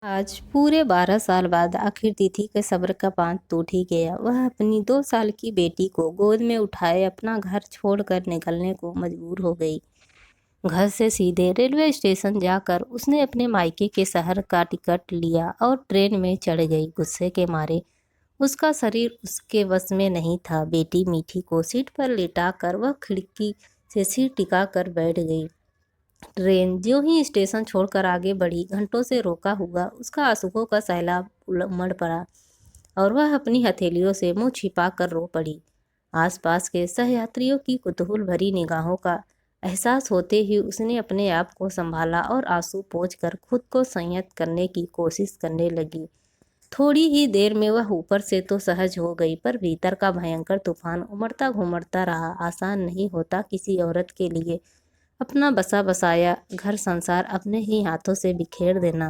आज पूरे 12 साल बाद आखिर तिथि के सब्र का बांध टूट ही गया। वह अपनी 2 साल की बेटी को गोद में उठाए अपना घर छोड़कर निकलने को मजबूर हो गई। घर से सीधे रेलवे स्टेशन जाकर उसने अपने मायके के शहर का टिकट लिया और ट्रेन में चढ़ गई। गुस्से के मारे उसका शरीर उसके बस में नहीं था। बेटी मीठी को सीट पर लेटाकर वह खिड़की से सिर टिकाकर बैठ गई। ट्रेन ज्यों ही स्टेशन छोड़कर आगे बढ़ी, घंटों से रोका हुआ उसका आंसुओं का सैलाब उमड़ पड़ा और वह अपनी हथेलियों से मुंह छिपाकर रो पड़ी। आसपास के सहयात्रियों की कुतूहल भरी निगाहों का एहसास होते ही उसने अपने आप को संभाला और आंसू पोंछकर खुद को संयत करने की कोशिश करने लगी। थोड़ी ही देर में वह ऊपर से तो सहज हो गई, पर भीतर का भयंकर तूफान उमड़ता घुमड़ता रहा। आसान नहीं होता किसी औरत के लिए अपना बसा बसाया घर संसार अपने ही हाथों से बिखेर देना,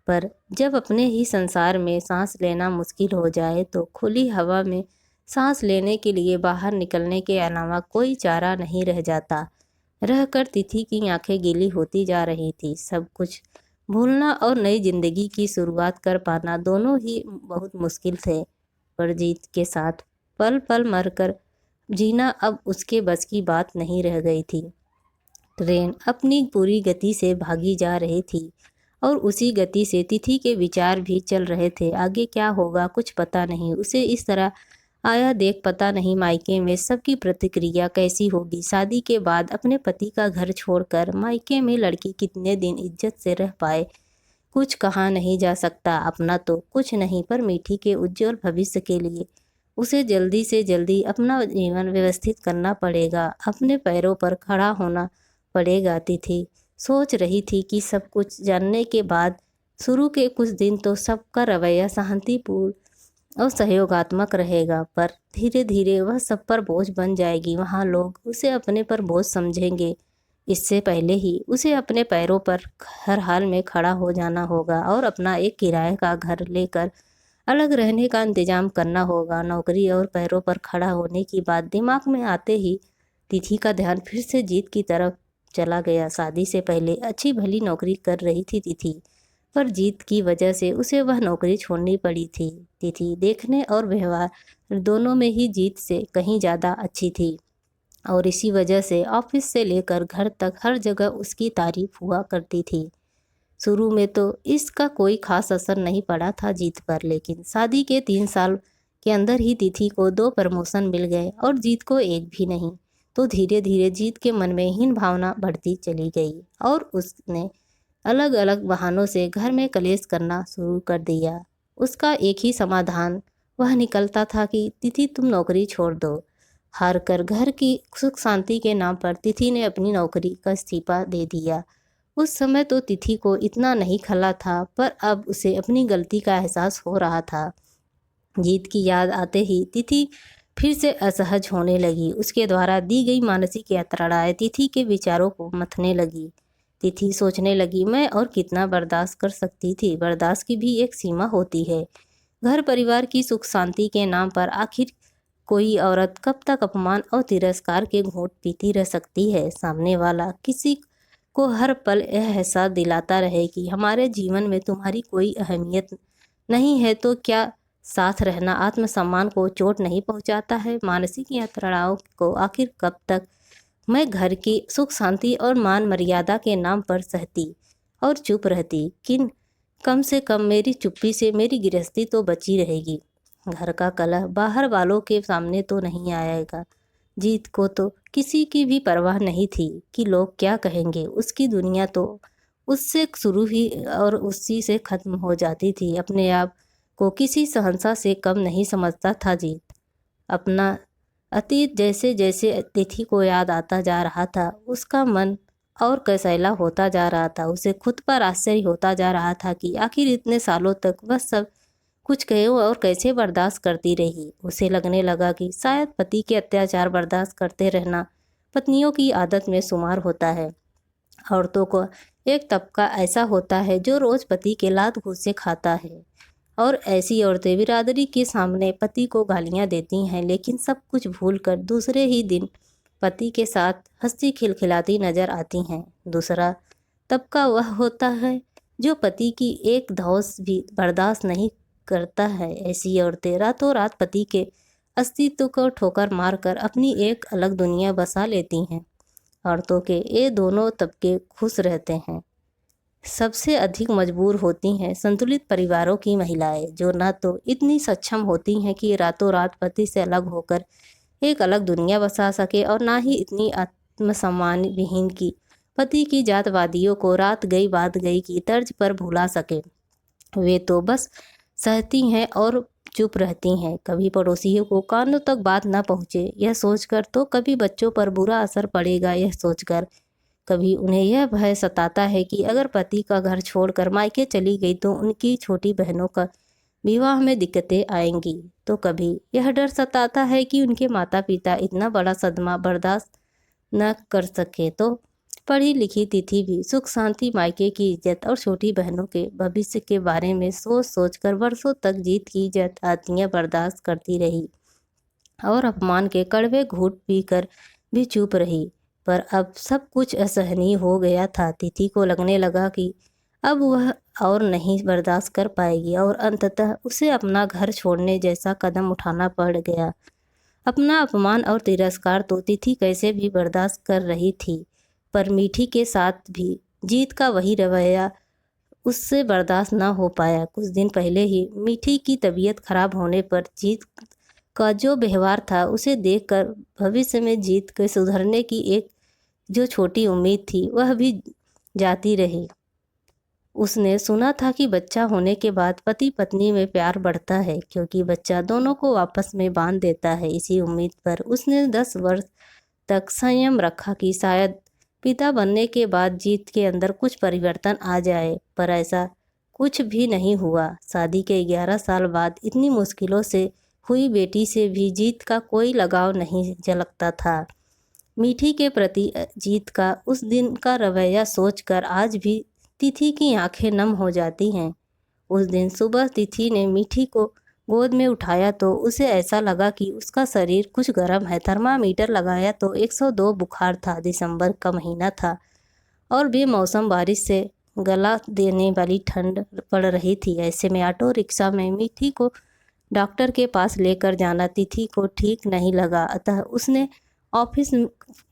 पर जब अपने ही संसार में सांस लेना मुश्किल हो जाए तो खुली हवा में सांस लेने के लिए बाहर निकलने के अलावा कोई चारा नहीं रह जाता। रहकर तिथि की आंखें गीली होती जा रही थी। सब कुछ भूलना और नई जिंदगी की शुरुआत कर पाना दोनों ही बहुत मुश्किल थे, पर जीत के साथ पल पल मरकर जीना अब उसके बस की बात नहीं रह गई थी। ट्रेन अपनी पूरी गति से भागी जा रही थी और उसी गति से तिथि के विचार भी चल रहे थे। आगे क्या होगा कुछ पता नहीं। उसे इस तरह आया देख पता नहीं मायके में सबकी प्रतिक्रिया कैसी होगी। शादी के बाद अपने पति का घर छोड़कर मायके में लड़की कितने दिन इज्जत से रह पाए कुछ कहा नहीं जा सकता। अपना तो कुछ नहीं, पर मीठी के उज्जवल भविष्य के लिए उसे जल्दी से जल्दी अपना जीवन व्यवस्थित करना पड़ेगा, अपने पैरों पर खड़ा होना पड़ेगा। तिथि सोच रही थी कि सब कुछ जानने के बाद शुरू के कुछ दिन तो सबका रवैया शांतिपूर्ण और सहयोगात्मक रहेगा, पर धीरे धीरे वह सब पर बोझ बन जाएगी। वहाँ लोग उसे अपने पर बोझ समझेंगे। इससे पहले ही उसे अपने पैरों पर हर हाल में खड़ा हो जाना होगा और अपना एक किराए का घर लेकर अलग रहने का इंतजाम करना होगा। नौकरी और पैरों पर खड़ा होने की बात दिमाग में आते ही तिथि का ध्यान फिर से जीत की तरफ चला गया। शादी से पहले अच्छी भली नौकरी कर रही थी तिथि, पर जीत की वजह से उसे वह नौकरी छोड़नी पड़ी थी। तिथि देखने और व्यवहार दोनों में ही जीत से कहीं ज़्यादा अच्छी थी और इसी वजह से ऑफिस से लेकर घर तक हर जगह उसकी तारीफ हुआ करती थी। शुरू में तो इसका कोई खास असर नहीं पड़ा था जीत पर, लेकिन शादी के 3 साल के अंदर ही तिथि को 2 प्रमोशन मिल गए और जीत को एक भी नहीं। तो धीरे धीरे जीत के मन में हीन भावना बढ़ती चली गई और उसने अलग अलग बहानों से घर में कलेश करना शुरू कर दिया। उसका एक ही समाधान वह निकलता था कि तिथि तुम नौकरी छोड़ दो। हार कर घर की सुख शांति के नाम पर तिथि ने अपनी नौकरी का इस्तीफा दे दिया। उस समय तो तिथि को इतना नहीं खला था, पर अब उसे अपनी गलती का एहसास हो रहा था। जीत की याद आते ही तिथि फिर से असहज होने लगी। उसके द्वारा दी गई मानसिक यातनाएं तिथि के विचारों को मथने लगी। तिथि सोचने लगी, मैं और कितना बर्दाश्त कर सकती थी। बर्दाश्त की भी एक सीमा होती है। घर परिवार की सुख शांति के नाम पर आखिर कोई औरत कब तक अपमान और तिरस्कार के घूंट पीती रह सकती है। सामने वाला किसी को हर पल यह एहसास दिलाता रहे कि हमारे जीवन में तुम्हारी कोई अहमियत नहीं है, तो क्या साथ रहना आत्मसम्मान को चोट नहीं पहुंचाता है। मानसिक यातनाओं को आखिर कब तक मैं घर की सुख शांति और मान मर्यादा के नाम पर सहती और चुप रहती। किन कम से कम मेरी चुप्पी से मेरी गृहस्थी तो बची रहेगी। घर का कलह बाहर वालों के सामने तो नहीं आएगा। जीत को तो किसी की भी परवाह नहीं थी कि लोग क्या कहेंगे। उसकी दुनिया तो उससे शुरू ही और उसी से खत्म हो जाती थी। अपने आप को किसी सहंसा से कम नहीं समझता था जीत। अपना अतीत जैसे जैसे तिथि को याद आता जा रहा था, उसका मन और कसैला होता जा रहा था। उसे खुद पर आश्चर्य होता जा रहा था कि आखिर इतने सालों तक वह सब कुछ क्यों और कैसे बर्दाश्त करती रही। उसे लगने लगा कि शायद पति के अत्याचार बर्दाश्त करते रहना पत्नियों की आदत में शुमार होता है। औरतों को एक तबका ऐसा होता है जो रोज पति के लात घूंसे खाता है, और ऐसी औरतें बिरादरी के सामने पति को गालियां देती हैं, लेकिन सब कुछ भूलकर दूसरे ही दिन पति के साथ हंसती खिलखिलाती नजर आती हैं। दूसरा तबका वह होता है जो पति की एक धौंस भी बर्दाश्त नहीं करता है। ऐसी औरतें रातों रात पति के अस्तित्व को ठोकर मारकर अपनी एक अलग दुनिया बसा लेती हैं। औरतों के ये दोनों तबके खुश रहते हैं। सबसे अधिक मजबूर होती हैं संतुलित परिवारों की महिलाएं, जो न तो इतनी सक्षम होती हैं कि रातों रात पति से अलग होकर एक अलग दुनिया बसा सके, और ना ही इतनी आत्मसम्मान विहीन की पति की जातवादियों को रात गई बात गई की तर्ज पर भुला सके। वे तो बस सहती हैं और चुप रहती हैं। कभी पड़ोसियों को कानों तक बात न पहुँचे यह सोचकर, तो कभी बच्चों पर बुरा असर पड़ेगा यह सोचकर। कभी उन्हें यह भय सताता है कि अगर पति का घर छोड़कर मायके चली गई तो उनकी छोटी बहनों का विवाह में दिक्कतें आएंगी। तो कभी यह डर सताता है कि उनके माता पिता इतना बड़ा सदमा बर्दाश्त न कर सके। तो पढ़ी लिखी तिथि भी सुख शांति, मायके की इज्जत और छोटी बहनों के भविष्य के बारे में सोच सोच कर वर्षों तक जीत की जातियाँ बर्दाश्त करती रही और अपमान के कड़वे घूंट पीकर भी चुप रही। पर अब सब कुछ असहनीय हो गया था। तिथि को लगने लगा कि अब वह और नहीं बर्दाश्त कर पाएगी और अंततः उसे अपना घर छोड़ने जैसा कदम उठाना पड़ गया। अपना अपमान और तिरस्कार तो तिथि कैसे भी बर्दाश्त कर रही थी, पर मीठी के साथ भी जीत का वही रवैया उससे बर्दाश्त न हो पाया। कुछ दिन पहले ही मीठी की तबीयत खराब होने पर जीत का जो व्यवहार था उसे देखकर भविष्य में जीत के सुधरने की एक जो छोटी उम्मीद थी वह भी जाती रही। उसने सुना था कि बच्चा होने के बाद पति पत्नी में प्यार बढ़ता है, क्योंकि बच्चा दोनों को आपस में बांध देता है। इसी उम्मीद पर उसने 10 वर्ष तक संयम रखा कि शायद पिता बनने के बाद जीत के अंदर कुछ परिवर्तन आ जाए, पर ऐसा कुछ भी नहीं हुआ। शादी के 11 साल बाद इतनी मुश्किलों से हुई बेटी से भी जीत का कोई लगाव नहीं झलकता था। मीठी के प्रति जीत का उस दिन का रवैया सोचकर आज भी तिथि की आंखें नम हो जाती हैं। उस दिन सुबह तिथि ने मीठी को गोद में उठाया तो उसे ऐसा लगा कि उसका शरीर कुछ गर्म है। थर्मामीटर लगाया तो 102 बुखार था। दिसंबर का महीना था और बेमौसम बारिश से गला देने वाली ठंड पड़ रही थी। ऐसे में ऑटो रिक्शा में मीठी को डॉक्टर के पास लेकर जाना तिथि को ठीक नहीं लगा। अतः उसने ऑफिस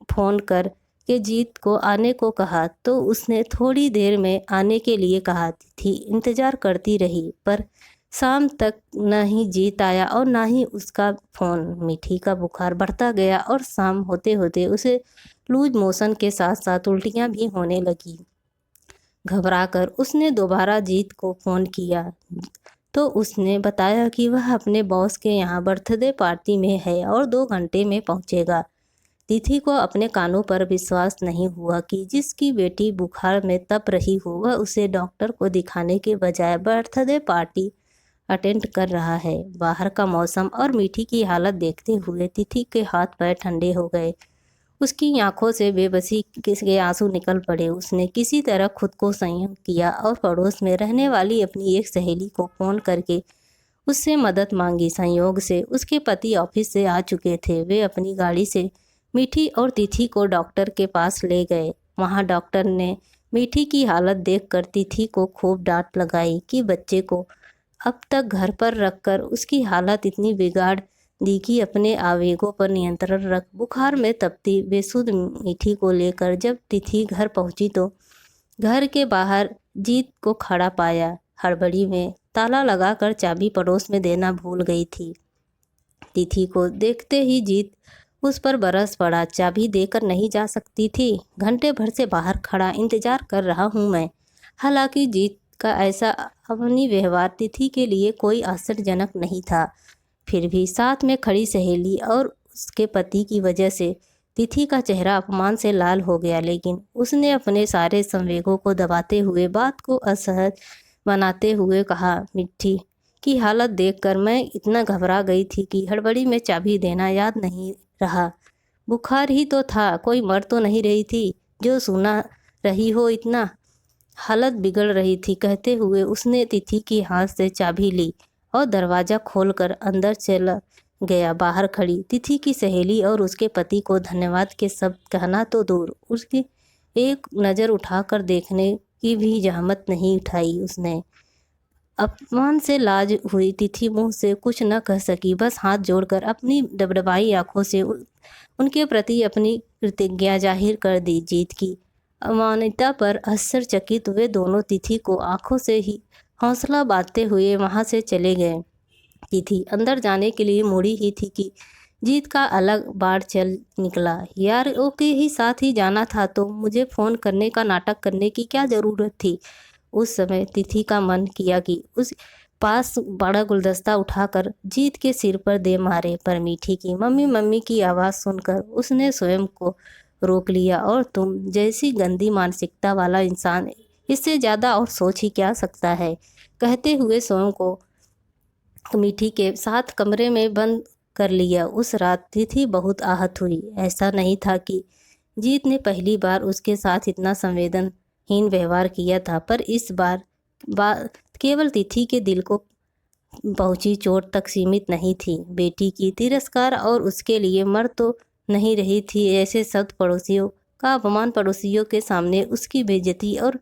फ़ोन कर के जीत को आने को कहा, तो उसने थोड़ी देर में आने के लिए कहा। तिथि इंतज़ार करती रही, पर शाम तक न ही जीत आया और न ही उसका फ़ोन। मीठी का बुखार बढ़ता गया और शाम होते होते उसे लूज मोशन के साथ साथ उल्टियाँ भी होने लगी। घबराकर उसने दोबारा जीत को फ़ोन किया तो उसने बताया कि वह अपने बॉस के यहाँ बर्थडे पार्टी में है और 2 घंटे में पहुँचेगा। तिथि को अपने कानों पर विश्वास नहीं हुआ कि जिसकी बेटी बुखार में तप रही हो वह उसे डॉक्टर को दिखाने के बजाय बर्थडे पार्टी अटेंड कर रहा है। बाहर का मौसम और मीठी की हालत देखते हुए तिथि के हाथ पैर ठंडे हो गए। उसकी आंखों से बेबसी के आंसू निकल पड़े। उसने किसी तरह खुद को संयम किया और पड़ोस में रहने वाली अपनी एक सहेली को फ़ोन करके उससे मदद मांगी। संयोग से उसके पति ऑफिस से आ चुके थे। वे अपनी गाड़ी से मीठी और तिथि को डॉक्टर के पास ले गए। वहाँ डॉक्टर ने मीठी की हालत देखकर तिथि को खूब डांट लगाई कि बच्चे को अब तक घर पर रखकर उसकी हालत इतनी बिगाड़ दी कि अपने आवेगों पर नियंत्रण रख। बुखार में तपती बेसुध मीठी को लेकर जब तिथि घर पहुंची तो घर के बाहर जीत को खड़ा पाया। हड़बड़ी में ताला लगाकर चाबी पड़ोस में देना भूल गई थी। तिथि को देखते ही जीत उस पर बरस पड़ा। चाबी देकर नहीं जा सकती थी? घंटे भर से बाहर खड़ा इंतजार कर रहा हूँ मैं। हालांकि जीत का ऐसा अपनी व्यवहार तिथि के लिए कोई आश्चर्यजनक नहीं था, फिर भी साथ में खड़ी सहेली और उसके पति की वजह से तिथि का चेहरा अपमान से लाल हो गया। लेकिन उसने अपने सारे संवेगों को दबाते हुए बात को असहज बनाते हुए कहा, मिट्टी की हालत देखकर मैं इतना घबरा गई थी कि हड़बड़ी में चाबी देना याद नहीं रहा। बुखार ही तो था, कोई मर तो नहीं रही थी जो सुना रही हो इतना। हालत बिगड़ रही थी। कहते हुए उसने तिथि के हाथ से चाबी ली और दरवाज़ा खोलकर अंदर चला गया। बाहर खड़ी तिथि की सहेली और उसके पति को धन्यवाद के शब्द कहना तो दूर, उसकी एक नज़र उठाकर देखने की भी जहमत नहीं उठाई उसने। अपमान से लाज हुई तिथि मुंह से कुछ न कह सकी, बस हाथ जोड़कर अपनी डबडबाई आंखों से उनके प्रति अपनी कृतज्ञता जाहिर कर दी। जीत की अमानता पर आश्चर्यचकित वे दोनों तिथि को आंखों से ही हौसला बांधते हुए वहां से चले गए। तिथि अंदर जाने के लिए मुड़ी ही थी कि जीत का अलग बाड़ चल निकला। यार ओके ही साथ ही जाना था तो मुझे फ़ोन करने का नाटक करने की क्या ज़रूरत थी। उस समय तिथि का मन किया कि उस पास बड़ा गुलदस्ता उठाकर जीत के सिर पर दे मारे, पर मीठी की मम्मी मम्मी की आवाज़ सुनकर उसने स्वयं को रोक लिया। और तुम जैसी गंदी मानसिकता वाला इंसान इससे ज़्यादा और सोच ही क्या सकता है, कहते हुए स्वयं को मीठी के साथ कमरे में बंद कर लिया। उस रात तिथि बहुत आहत हुई। ऐसा नहीं था कि जीत ने पहली बार उसके साथ इतना संवेदनहीन व्यवहार किया था, पर इस बात केवल तिथि के दिल को पहुंची चोट तक सीमित नहीं थी। बेटी की तिरस्कार और उसके लिए मर तो नहीं रही थी ऐसे शब्द, पड़ोसियों का अपमान, पड़ोसियों के सामने उसकी बेइज्जती और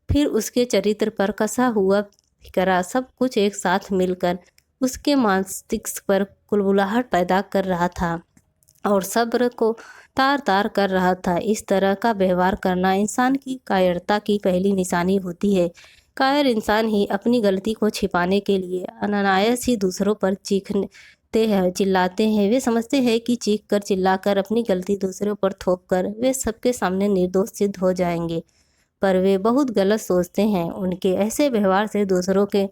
फिर उसके चरित्र पर कसा हुआ फिकरा, सब कुछ एक साथ मिलकर उसके मस्तिष्क पर कुलबुलाहट पैदा कर रहा था और सब्र को तार तार कर रहा था। इस तरह का व्यवहार करना इंसान की कायरता की पहली निशानी होती है। कायर इंसान ही अपनी गलती को छिपाने के लिए अनायास ही दूसरों पर चीखते हैं, चिल्लाते हैं। वे समझते हैं कि चीख कर चिल्लाकर अपनी गलती दूसरों पर थोप कर वे सबके सामने निर्दोष सिद्ध हो जाएंगे, पर वे बहुत गलत सोचते हैं। उनके ऐसे व्यवहार से दूसरों के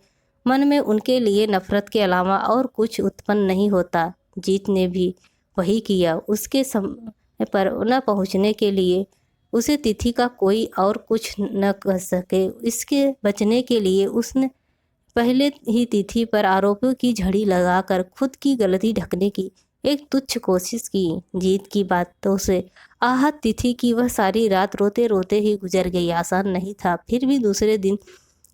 मन में उनके लिए नफरत के अलावा और कुछ उत्पन्न नहीं होता। जीत ने भी वही किया। उसके समय पर न पहुंचने के लिए उसे तिथि का कोई और कुछ न कर सके। इसके बचने के लिए उसने पहले ही तिथि पर आरोपों की झड़ी लगाकर खुद की गलती ढकने की एक तुच्छ कोशिश की। जीत की बातों से आहत तिथि की वह सारी रात रोते रोते ही गुजर गई। आसान नहीं था। फिर भी दूसरे दिन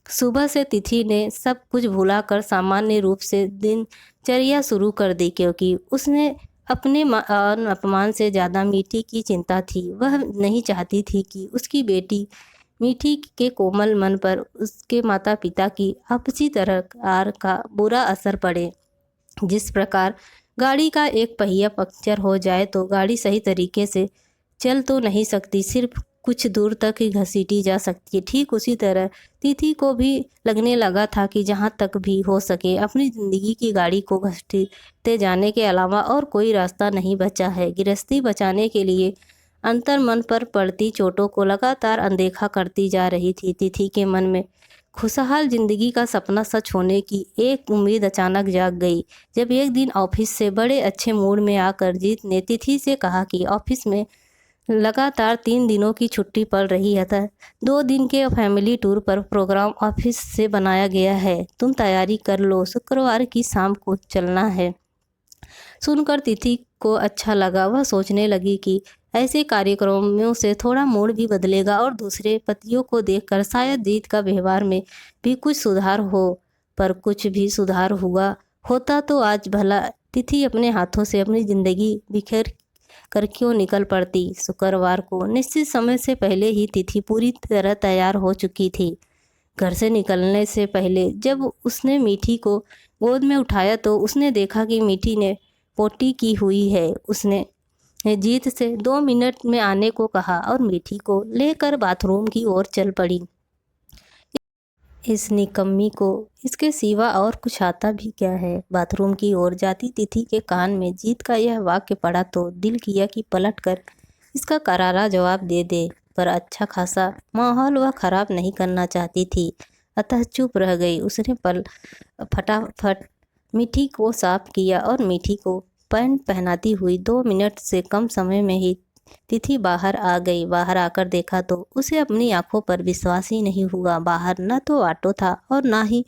सुबह से तिथि ने सब कुछ भुलाकर सामान्य रूप से दिनचर्या शुरू कर दी, क्योंकि उसने अपने अपमान से ज़्यादा मीठी की चिंता थी। वह नहीं चाहती थी कि उसकी बेटी मीठी के कोमल मन पर उसके माता पिता की आपसी तकरार का बुरा असर पड़े। जिस प्रकार गाड़ी का एक पहिया पंक्चर हो जाए तो गाड़ी सही तरीके से चल तो नहीं सकती, सिर्फ कुछ दूर तक ही घसीटी जा सकती है। ठीक उसी तरह तिथि को भी लगने लगा था कि जहाँ तक भी हो सके अपनी ज़िंदगी की गाड़ी को घसीटते जाने के अलावा और कोई रास्ता नहीं बचा है। गृहस्थी बचाने के लिए अंतर मन पर पड़ती चोटों को लगातार अनदेखा करती जा रही थी। तिथि के मन में खुशहाल जिंदगी का सपना सच होने की एक उम्मीद अचानक जाग गई, जब एक दिन ऑफिस से बड़े अच्छे मूड में आकर जीत ने तिथि से कहा कि ऑफिस में लगातार 3 दिनों की छुट्टी पड़ रही है, 2 दिन के फैमिली टूर पर प्रोग्राम ऑफिस से बनाया गया है, तुम तैयारी कर लो, शुक्रवार की शाम को चलना है। सुनकर तिथि को अच्छा लगा। वह सोचने लगी कि ऐसे कार्यक्रमों से थोड़ा मूड भी बदलेगा और दूसरे पतियों को देखकर शायद जीत का व्यवहार में भी कुछ सुधार हो। पर कुछ भी सुधार हुआ होता तो आज भला तिथि अपने हाथों से अपनी जिंदगी बिखेर कर क्यों निकल पड़ती। शुक्रवार को निश्चित समय से पहले ही तिथि पूरी तरह तैयार हो चुकी थी। घर से निकलने से पहले जब उसने मीठी को गोद में उठाया तो उसने देखा कि मीठी ने पोटी की हुई है। उसने जीत से 2 मिनट में आने को कहा और मीठी को लेकर बाथरूम की ओर चल पड़ी। इस निकम्मी को इसके सिवा और कुछ आता भी क्या है। बाथरूम की ओर जाती तिथि के कान में जीत का यह वाक्य पड़ा तो दिल किया कि पलट कर इसका करारा जवाब दे दे, पर अच्छा खासा माहौल वह खराब नहीं करना चाहती थी, अतः चुप रह गई। उसने फटाफट मीठी को साफ किया और मीठी को पैंट पहनाती हुई 2 मिनट से कम समय में ही तिथि बाहर आ गई। बाहर आकर देखा तो उसे अपनी आंखों पर विश्वास ही नहीं हुआ। बाहर न तो ऑटो था और ना ही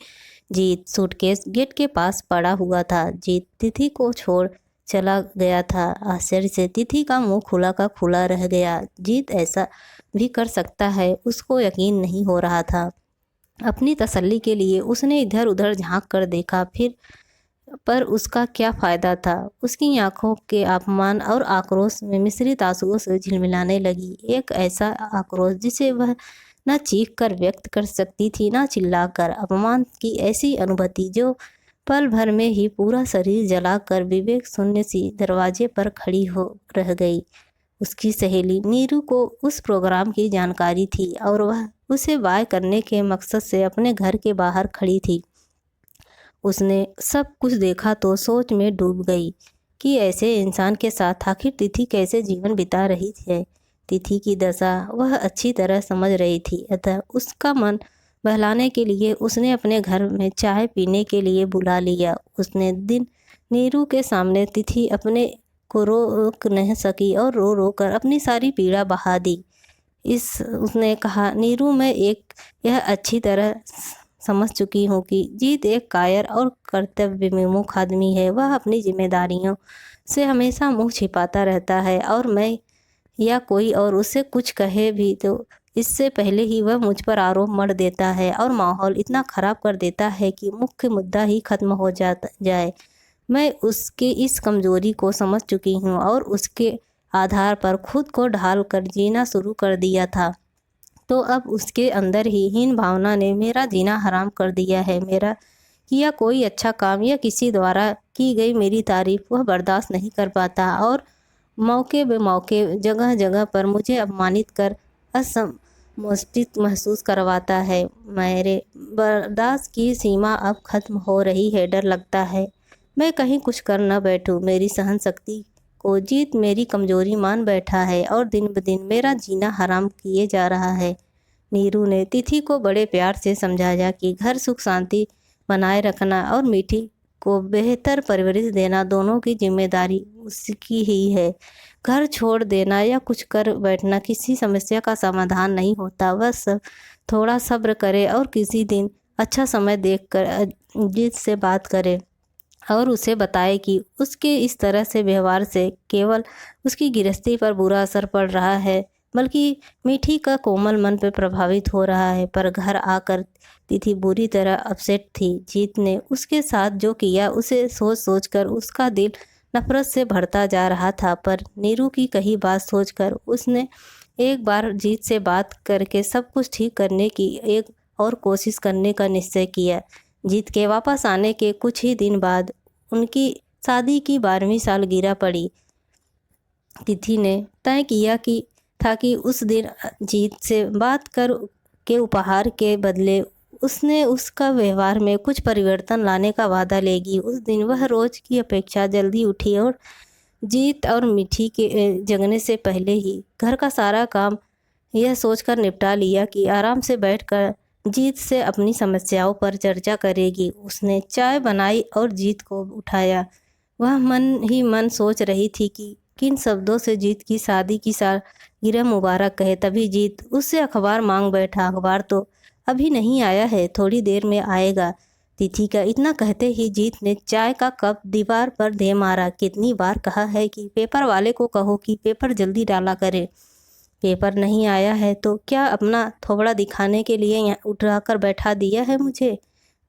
जीत। सूटकेस गेट के पास पड़ा हुआ था। जीत तिथि को छोड़ चला गया था। आश्चर्य से तिथि का मुंह खुला का खुला रह गया। जीत ऐसा भी कर सकता है, उसको यकीन नहीं हो रहा था। अपनी तसल्ली के लिए उसने इधर उधर झांक कर देखा, पर उसका क्या फ़ायदा था। उसकी आंखों के अपमान और आक्रोश में मिश्रित आंसुओं से झिलमिलाने लगी। एक ऐसा आक्रोश जिसे वह न चीख कर व्यक्त कर सकती थी, न चिल्लाकर। अपमान की ऐसी अनुभूति जो पल भर में ही पूरा शरीर जलाकर विवेक शून्य सी दरवाजे पर खड़ी हो रह गई। उसकी सहेली नीरू को उस प्रोग्राम की जानकारी थी और वह उसे बाय करने के मकसद से अपने घर के बाहर खड़ी थी। उसने सब कुछ देखा तो सोच में डूब गई कि ऐसे इंसान के साथ आखिर तिथि कैसे जीवन बिता रही है। तिथि की दशा वह अच्छी तरह समझ रही थी, अतः उसका मन बहलाने के लिए उसने अपने घर में चाय पीने के लिए बुला लिया। उसने दिन नीरू के सामने तिथि अपने को रोक नहीं सकी और रो रो कर अपनी सारी पीड़ा बहा दी। उसने कहा, नीरू, मैं यह अच्छी तरह समझ चुकी हूँ कि जीत एक कायर और कर्तव्य विमुख आदमी है। वह अपनी जिम्मेदारियों से हमेशा मुंह छिपाता रहता है और मैं या कोई और उससे कुछ कहे भी तो इससे पहले ही वह मुझ पर आरोप मढ़ देता है और माहौल इतना ख़राब कर देता है कि मुख्य मुद्दा ही खत्म हो जाए। मैं उसके इस कमज़ोरी को समझ चुकी हूँ और उसके आधार पर खुद को ढाल कर जीना शुरू कर दिया था, तो अब उसके अंदर ही हीन भावना ने मेरा जीना हराम कर दिया है। मेरा किया कोई अच्छा काम या किसी द्वारा की गई मेरी तारीफ वह बर्दाश्त नहीं कर पाता और मौके बेमौके जगह जगह पर मुझे अपमानित कर असमुचित महसूस करवाता है। मेरे बर्दाश्त की सीमा अब खत्म हो रही है। डर लगता है मैं कहीं कुछ कर न बैठूं। मेरी सहन शक्ति को जीत मेरी कमजोरी मान बैठा है और दिन ब दिन मेरा जीना हराम किए जा रहा है। नीरू ने तिथि को बड़े प्यार से समझाया कि घर सुख शांति बनाए रखना और मीठी को बेहतर परवरिश देना दोनों की जिम्मेदारी उसकी ही है। घर छोड़ देना या कुछ कर बैठना किसी समस्या का समाधान नहीं होता। बस थोड़ा सब्र करे और किसी दिन अच्छा समय देखकर जीत से बात करे और उसे बताए कि उसके इस तरह से व्यवहार से केवल उसकी गृहस्थी पर बुरा असर पड़ रहा है, बल्कि मीठी का कोमल मन पर प्रभावित हो रहा है। पर घर आकर तिथि बुरी तरह अपसेट थी। जीत ने उसके साथ जो किया उसे सोच सोच कर उसका दिल नफरत से भरता जा रहा था। पर नीरू की कही बात सोचकर उसने एक बार जीत से बात करके सब कुछ ठीक करने की एक और कोशिश करने का निश्चय किया। जीत के वापस आने के कुछ ही दिन बाद उनकी शादी की 12वीं सालगिरह पड़ी। तिथि ने तय किया कि उस दिन जीत से बात कर के उपहार के बदले उसने उसका व्यवहार में कुछ परिवर्तन लाने का वादा लेगी। उस दिन वह रोज की अपेक्षा जल्दी उठी और जीत और मीठी के जगने से पहले ही घर का सारा काम यह सोचकर निपटा लिया कि आराम से बैठकर जीत से अपनी समस्याओं पर चर्चा करेगी। उसने चाय बनाई और जीत को उठाया। वह मन ही मन सोच रही थी कि किन शब्दों से जीत की शादी की सालगिरह मुबारक कहे। तभी जीत उससे अखबार मांग बैठा। अखबार तो अभी नहीं आया है, थोड़ी देर में आएगा। तिथि का इतना कहते ही जीत ने चाय का कप दीवार पर दे मारा। कितनी बार कहा है कि पेपर वाले को कहो कि पेपर जल्दी डाला करे। पेपर नहीं आया है तो क्या अपना थोबड़ा दिखाने के लिए यहाँ उठाकर बैठा दिया है मुझे?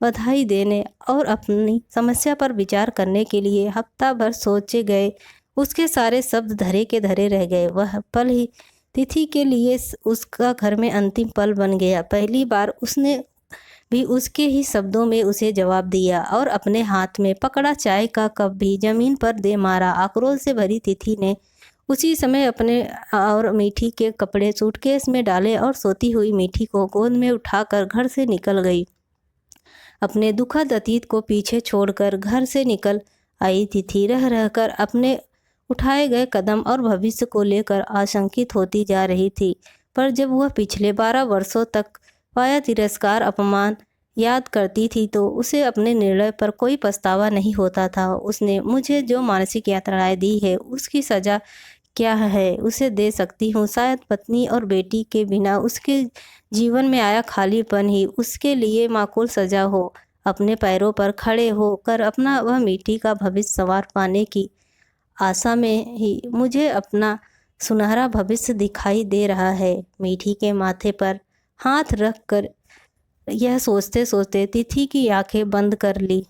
बधाई देने और अपनी समस्या पर विचार करने के लिए हफ्ता भर सोचे गए उसके सारे शब्द धरे के धरे रह गए। वह पल ही तिथि के लिए उसका घर में अंतिम पल बन गया। पहली बार उसने भी उसके ही शब्दों में उसे जवाब दिया और अपने हाथ में पकड़ा चाय का कप भी जमीन पर दे मारा। आक्रोश से भरी तिथि ने उसी समय अपने और मीठी के कपड़े सूटकेस में डाले और सोती हुई मीठी को गोद में उठाकर घर से निकल गई। अपने दुखद अतीत को पीछे छोड़कर घर से निकल आई तिथि रह रहकर अपने उठाए गए कदम और भविष्य को लेकर आशंकित होती जा रही थी। पर जब वह पिछले 12 वर्षों तक पाया तिरस्कार अपमान याद करती थी तो उसे अपने निर्णय पर कोई पछतावा नहीं होता था। उसने मुझे जो मानसिक यातनाएं दी है उसकी सजा क्या है उसे दे सकती हूँ। शायद पत्नी और बेटी के बिना उसके जीवन में आया खालीपन ही उसके लिए माकूल सजा हो। अपने पैरों पर खड़े होकर अपना वह मीठी का भविष्य संवार पाने की आशा में ही मुझे अपना सुनहरा भविष्य दिखाई दे रहा है। मीठी के माथे पर हाथ रख कर यह सोचते सोचते तिथि की आंखें बंद कर ली।